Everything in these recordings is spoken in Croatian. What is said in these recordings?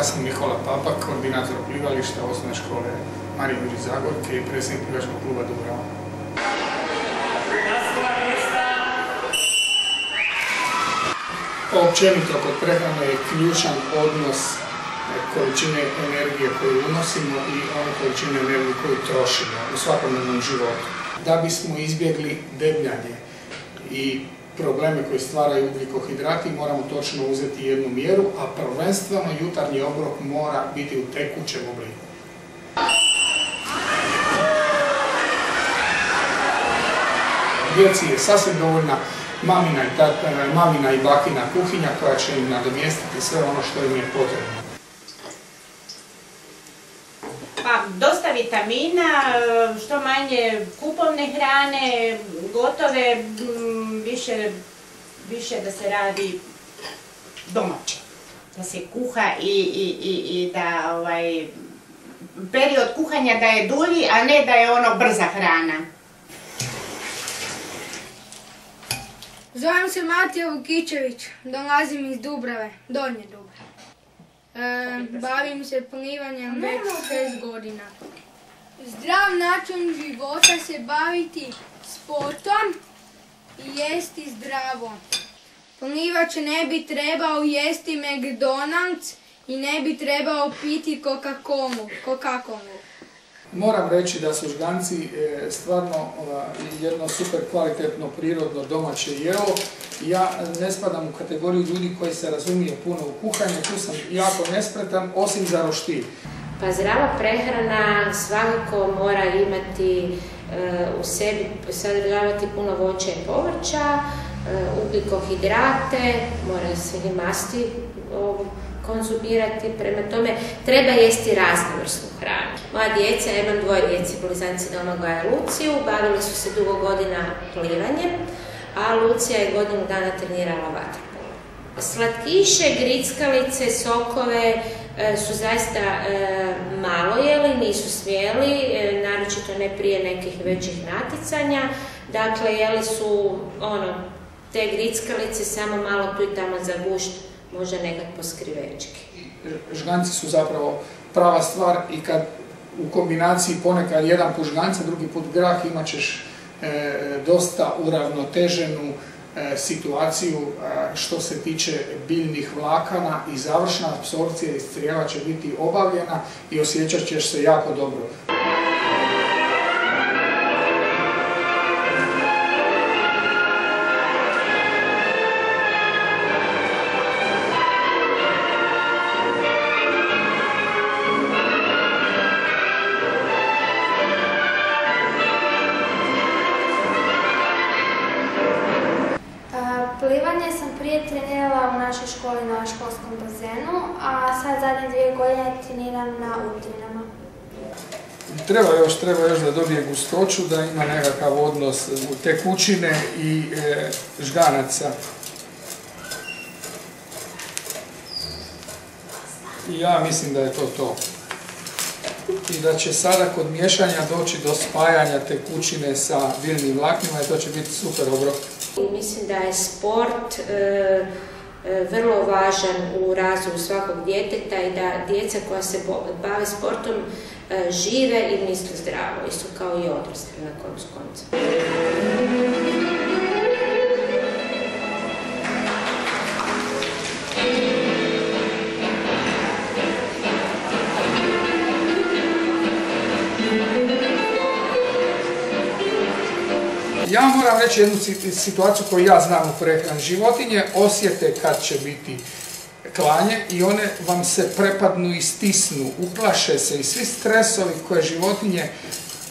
Ja sam Nikola Papak, koordinator plivališta osnovne škole Marije Jurić Zagorke i predsjednik plivačkog kluba Dubrava. Općenito kod prehrane je ključan odnos količine energije koju unosimo i one količine energije koju trošimo u svakodnevnom životu. Da bismo izbjegli debljanje i probleme koje stvaraju ugljikohidrati, moramo točno uzeti jednu mjeru, a prvenstveno jutarnji obrok mora biti u tekućem obliku. Djeci je sasvim dovoljna mamina i bakina kuhinja koja će im nadomjestiti sve ono što im je potrebno. Pa, dosta vitamina, što manje kupovne hrane, gotove, više da se radi domaće. Da se kuha i da period kuhanja da je dulji, a ne da je ono brza hrana. Zovem se Matija Vukičević, dolazim iz Dubrave, Donje Dubrave. Bavim se plivanjem već 6 godina. Zdrav način života se baviti sportom i jesti zdravo. Plivač ne bi trebao jesti McDonald's i ne bi trebao piti Coca-Colu. Moram reći da su žganci stvarno jedno super kvalitetno, prirodno, domaće jelo. Ja ne spadam u kategoriju ljudi koji se razumije puno u kuhanje, tu sam jako nespretan, osim za roštilj. Pa zdrava prehrana svakako mora imati u sebi, sadržavati puno voća i povrća, ugljikohidrate, mora se i masti konzumirati, prema tome treba jesti raznovrsnu hranu. Moja djeca, ja imam 2 djece, blizanci Domagoja i Luciju, bavili su se dugo godina plivanjem, a Lucija je godinu dana trenirala vaterpolo. Slatkiše, grickalice, sokove su zaista malo jeli, nisu smjeli, naročito ne prije nekih većih natjecanja. Dakle, jeli su te grickalice samo malo tu i tamo za gušt, možda nekad po skrivečki. Žganci su zapravo prava stvar i kad u kombinaciji ponekad jedan put žganca, drugi put grah, imat ćeš dosta uravnoteženu situaciju što se tiče biljnih vlakana i završna apsorpcija iz crijeva će biti obavljena i osjećat ćeš se jako dobro. Plivanje sam prije trenirala u našoj školi na školskom bazenu, a sad zadnje 2 godine treniram na Udrinama. Treba još da dobije gustoću, da ima nekakav odnos tekućine i žganaca. I ja mislim da je to. I da će sada kod miješanja doći do spajanja tekućine sa biljnim vlaknima i to će biti super obrok. Mislim da je sport vrlo važan u razvoju svakog djeteta i da djeca koja se bave sportom žive i misle zdravo, isto kao i odrasli na koncu. Ja moram reći jednu situaciju koju ja znam u prehrani. Životinje osjete kad će biti klanje i one vam se prepadnu i stisnu, uplaše se i svi stresovi koje životinje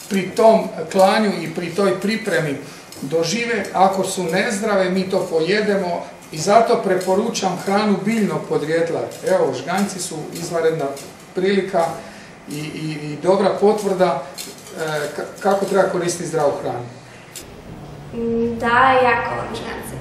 pri tom klanju i pri toj pripremi dožive, ako su nezdrave mi to pojedemo i zato preporučam hranu biljnog podrijetla. Evo, žganci su izvanredna prilika i dobra potvrda kako treba koristiti zdravu hranu. Da, jako volim žgance.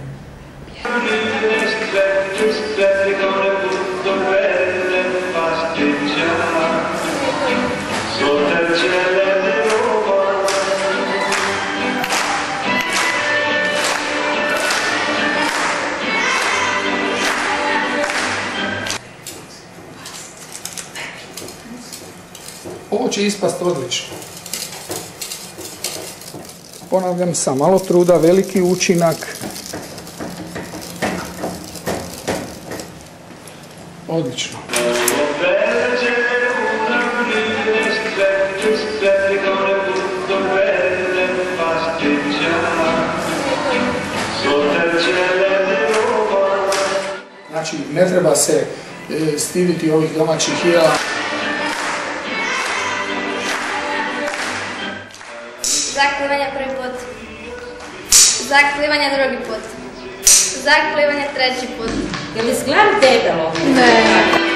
ovo će ispast odlično. Ponavljam, sa malo truda, veliki učinak. Odlično. Znači, ne treba se stiditi ovih domaćih jela. Zaklivanje prvi put. Zaklivanje drugi put. Zaklivanje treći put. Je li izgledam debelo? Ne.